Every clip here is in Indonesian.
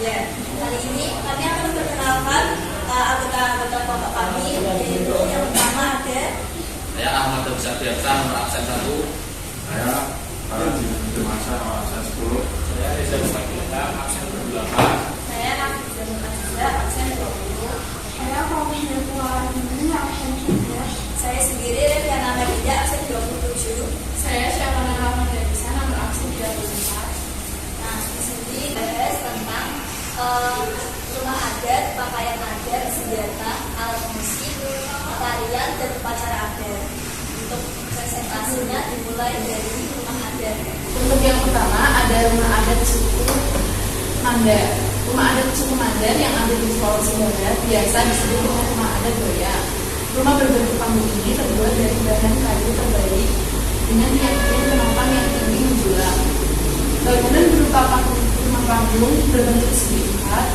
Ya, kali ini kami akan memperkenalkan anggota-anggota kelompok kami, yaitu yang pertama ada saya Ahmad Absa Biasa, nomor absen 1. Saya Faradi Demasa, nomor absen 10. Saya Reza Mustaqillah, absen 28. saya Nafisa Nurhaliza, absen 20. Saya Fauzia Puarani, absen 11. Saya sendiri Reviana Maida, absen 27. Saya Syabana Rahmadiyasa, nomor absen 34. Nah, di sini bahas tentang rumah adat, pakaian adat, senjata, alat musik, tarian, dan upacara adat. Untuk presentasinya dimulai dari rumah adat. Untuk yang pertama ada rumah adat suku Mandar. Rumah adat suku Mandar yang ada di Sulawesi Barat biasa disebut rumah adat Goya. Rumah berbentuk panggung ini terbuat dari bahan kayu terbaik dengan tiang-tiang penopang yang tinggi menjulang. Bangunan berupa rumah panggung berbentuk segi empat.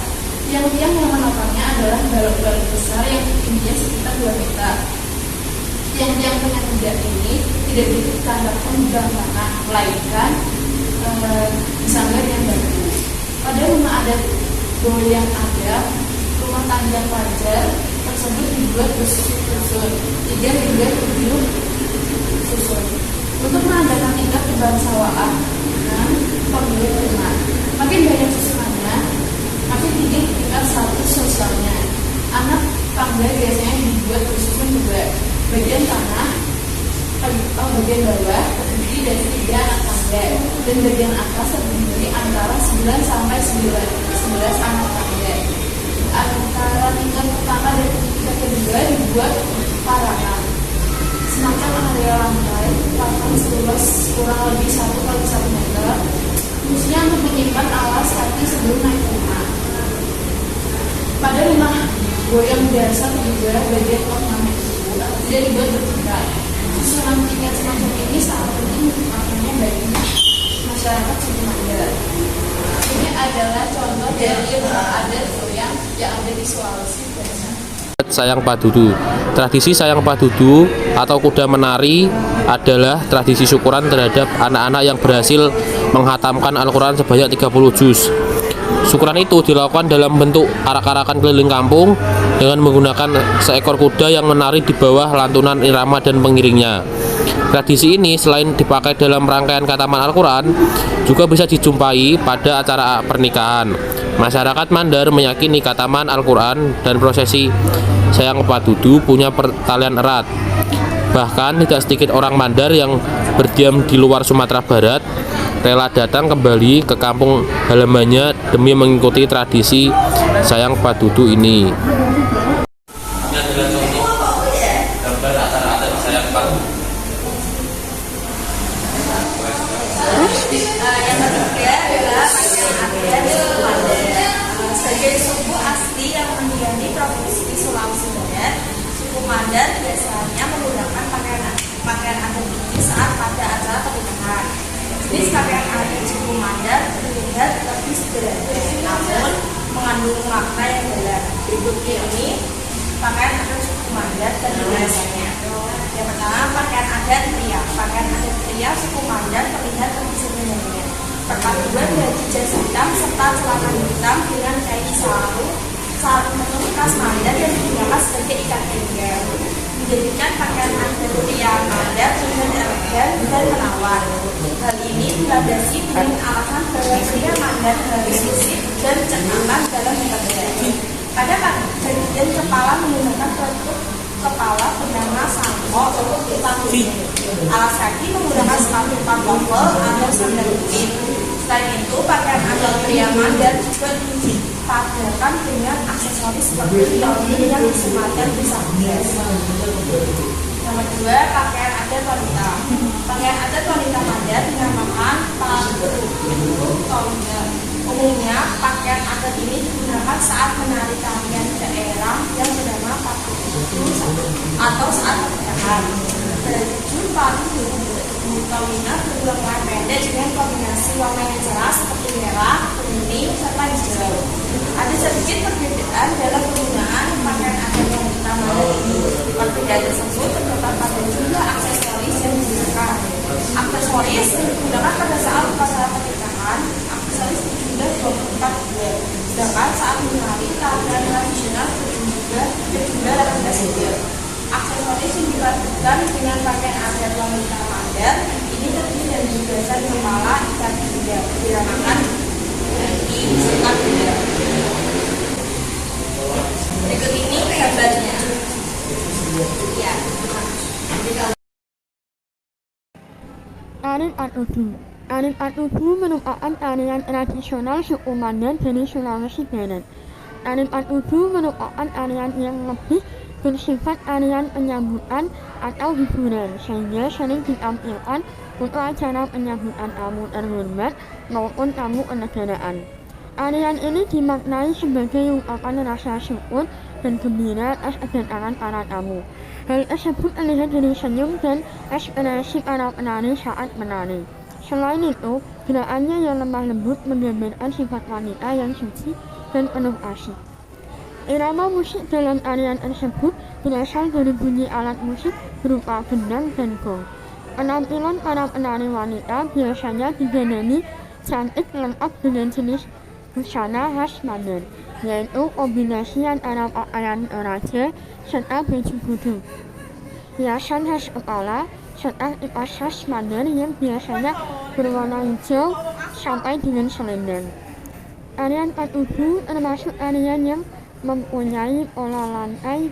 Tiang-tiang yang menopangnya adalah balok-balok besar yang tingginya sekitar 2 meter. Tiang-tiang penyangga ini tidak ditandakkan di dalam tanah, melainkan disangga dengan batu. Pada rumah adat Goya yang ada, rumah tangga wajar tersebut dibuat bersusun 3 hingga 7 susun untuk menandakan tingkat kebangsaan dan pemilik rumah. Makin banyak susunannya, makin tinggi tingkat status sosialnya. Anak tangga biasanya dibuat bersusun juga. Bagian tanah atau bagian bawah terdiri dari 3 anak tangga dan bagian atas terdiri antara 9 sampai 11 anak tangga. Antara tingkat pertama dan tingkat kedua dibuat parangan. Semacam area lantai, parangan seluas kurang lebih 1 kali 1 meter, fungsinya untuk menyimpan alas kaki sebelum naik rumah. Pada rumah goyang biasa juga bagian ornamen itu tidak dibuat bertingkat. Susunan tingkat semacam ini sangat penting maknanya bagi masyarakat suku Mandar. Ini adalah contoh dari rumah adat goyang yang ada di Sulawesi Barat. Sayang Padudu. Tradisi Sayang Padudu atau kuda menari adalah tradisi syukuran terhadap anak-anak yang berhasil menghatamkan Al-Quran sebanyak 30 juz. Syukuran itu dilakukan dalam bentuk arak-arakan keliling kampung dengan menggunakan seekor kuda yang menari di bawah lantunan irama dan pengiringnya. Tradisi ini selain dipakai dalam rangkaian khataman Al-Quran, juga bisa dijumpai pada acara pernikahan. Masyarakat Mandar meyakini khataman Al-Quran dan prosesi Sayang Padudu punya pertalian erat. Bahkan tidak sedikit orang Mandar yang berdiam di luar Sumatera Barat rela datang kembali ke kampung halamannya demi mengikuti tradisi Sayang Padudu ini. Ini adalah contoh gambar acara adat Sayang Padudu. Yang ketiga adalah pakaian adat suku Mandar. Sebagai suku asli yang mendiami provinsi Sulawesi Barat, suku Mandar biasanya menggunakan pakaian adat ini saat pada acara pernikahan. Jenis pakaian adat suku Mandar terlihat lebih sederhana, namun mengandung makna yang dalam. Berikut ini pakaian adat suku Mandar dan biasanya. Yang pertama, pakaian adat pria. Pakaian adat pria suku Mandar terlihat lebih sederhana. Perpaduan dari jas hitam serta celana hitam dengan kain sarung tenun khas Mandar yang digunakan sebagai ikat pinggang, menjadikan pakaian adat pria Mandar terlihat elegan dan menawan. Hal ini dilandasi dengan alasan bahwa pria Mandar harus fisik dan cekatan dalam bekerja. Pada bagian kepala menggunakan penutup kepala bernama sangko untuk dipanggung. Alas kaki menggunakan sepatu pantofel atau sandal jepit. Selain itu, pakaian adat pria Mandar juga dipadukan dengan aksesoris seperti topi yang semacam pisau jas. Nomor 2, pakaian adat wanita. Pakaian adat wanita Mandar dinamakan pagutongga. Umumnya, pakaian adat ini digunakan saat menari tarian daerah yang bernama pagutu atau saat pernikahan. Baju pagutongga berwarna pendek dengan kombinasi warna yang cerah seperti merah, kuning, serta hijau. Ada sedikit perbedaan dalam penggunaan pakaian adat wanita Mandar ini. Perbedaan tersebut terdapat pada jumlah aksesoris yang digunakan. Aksesoris yang digunakan pada saat upacara pernikahan, aksesoris berjumlah 24 buah. Sedangkan saat menari, tarian tradisional juga rendah saja. Aksesoris yang dilakukan dengan pakaian adat wanita Mandar ini terdiri dari hiasan kepala, ikat pinggang, diramakan di sekat benda. Berikut ini gambarnya. Ya. Tari Atutu. Tari Atutu merupakan tarian tradisional suku Mandar dari Sulawesi Barat. Tari Atutu merupakan tarian yang lebih bersifat tarian penyambutan atau hiburan, sehingga sering ditampilkan untuk acara penyambutan tamu terhormat maupun tamu kenegaraan. Tarian ini dimaknai sebagai ungkapan rasa syukur dan gembira atas kedatangan para tamu. Hal tersebut terlihat dari senyum dan ekspresi para penari saat menari. Selain itu, gerakannya yang lemah lembut menggambarkan sifat wanita yang suci dan penuh kasih. Irama musik dalam tarian tersebut berasal dari bunyi alat musik berupa gendang dan gong. Penampilan para penari wanita biasanya didandani cantik lengkap dengan jenis busana khas Mandar, yaitu kombinasi antara pakaian toraja serta baju kudu, hiasan khas kepala, serta kipas khas Mandar yang biasanya berwarna hijau sampai dengan selendang. Tarian Atutu termasuk tarian yang mempunyai pola lantai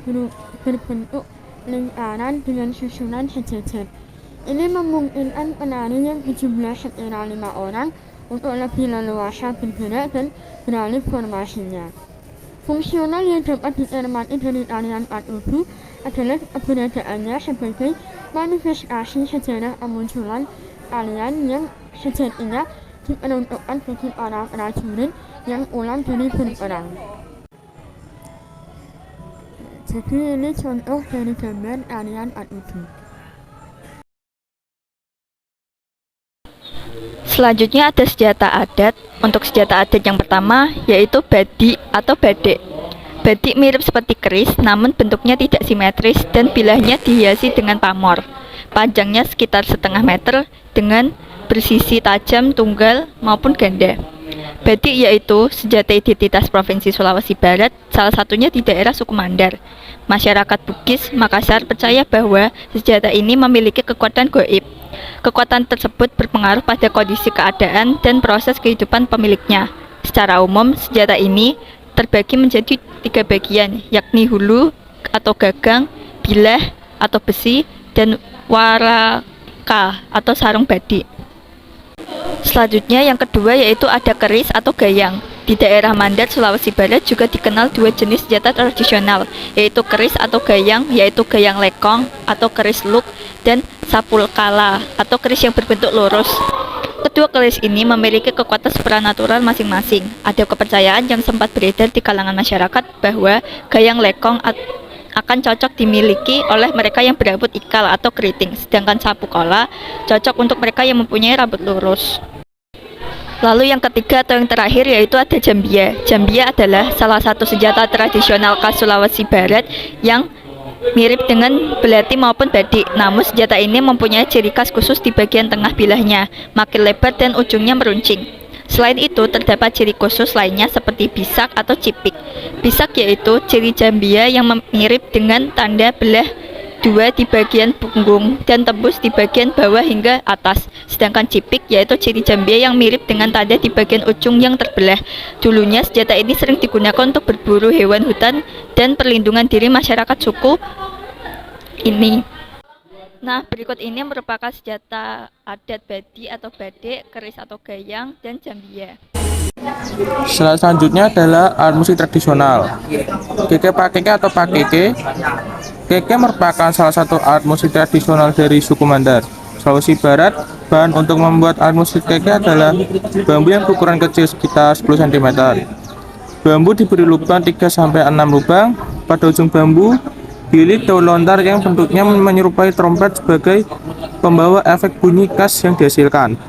berbentuk lingkaran dengan susunan sejajar. Ini memungkinkan penari yang berjumlah sekira 5 orang untuk lebih leluasa bergerak dan beralih formasinya. Fungsional yang dapat dicermati dari tarian Atutu adalah keberadaannya sebagai manifestasi sejarah kemunculan tarian yang sejatinya diperuntukkan bagi para prajurit yang pulang dari berperang. Jadi ini contoh dari gambar tarian Atutu. Selanjutnya ada senjata adat. Untuk senjata adat yang pertama yaitu badik atau badek. Badik mirip seperti keris, namun bentuknya tidak simetris dan bilahnya dihiasi dengan pamor. Panjangnya sekitar setengah meter dengan bersisi tajam tunggal maupun ganda. Badik yaitu senjata identitas Provinsi Sulawesi Barat, salah satunya di daerah suku Mandar. Masyarakat Bugis Makassar percaya bahwa senjata ini memiliki kekuatan gaib. Kekuatan tersebut berpengaruh pada kondisi keadaan dan proses kehidupan pemiliknya. Secara umum, senjata ini terbagi menjadi 3 bagian, yakni hulu atau gagang, bilah atau besi, dan waraka atau sarung badik. Selanjutnya yang kedua yaitu ada keris atau gayang. Di daerah Mandar, Sulawesi Barat juga dikenal 2 jenis senjata tradisional, yaitu keris atau gayang, yaitu gayang lekong atau keris luk, dan sapulkala atau keris yang berbentuk lurus. Kedua keris ini memiliki kekuatan supranatural masing-masing. Ada kepercayaan yang sempat beredar di kalangan masyarakat bahwa gayang lekong akan cocok dimiliki oleh mereka yang berambut ikal atau keriting, sedangkan sapulkala cocok untuk mereka yang mempunyai rambut lurus. Lalu yang ketiga atau yang terakhir yaitu ada jambia. Jambia adalah salah satu senjata tradisional khas Sulawesi Barat yang mirip dengan belati maupun badik. Namun senjata ini mempunyai ciri khas khusus di bagian tengah bilahnya, makin lebar dan ujungnya meruncing. Selain itu terdapat ciri khusus lainnya seperti bisak atau cipik. Bisak yaitu ciri jambia yang mirip dengan tanda belah 2 di bagian punggung dan tembus di bagian bawah hingga atas. Sedangkan cipik yaitu ciri jambia yang mirip dengan tanda di bagian ujung yang terbelah. Dulunya senjata ini sering digunakan untuk berburu hewan hutan dan perlindungan diri masyarakat suku ini. Nah, berikut ini merupakan senjata adat badi atau badek, keris atau gayang, dan jambia. Selanjutnya adalah alat musik tradisional. Keke pakeke atau pakeke. Keke merupakan salah satu alat musik tradisional dari suku Mandar, Sulawesi Barat. Bahan untuk membuat alat musik keke adalah bambu yang berukuran kecil sekitar 10 cm. Bambu diberi lubang 3-6 lubang. Pada ujung bambu bilik daun lontar yang bentuknya menyerupai trompet sebagai pembawa efek bunyi khas yang dihasilkan.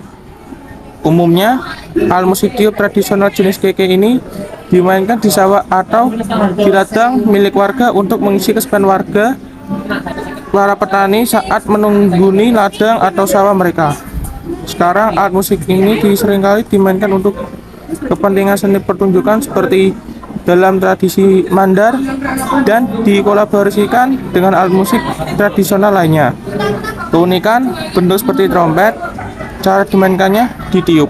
Umumnya, alat musik tiup tradisional jenis keke ini dimainkan di sawah atau di ladang milik warga untuk mengisi kesepian warga para petani saat menungguni ladang atau sawah mereka. Sekarang alat musik ini seringkali dimainkan untuk kepentingan seni pertunjukan seperti dalam tradisi Mandar dan dikolaborasikan dengan alat musik tradisional lainnya. Keunikan bentuk seperti trompet, cara dimainkannya ditiup.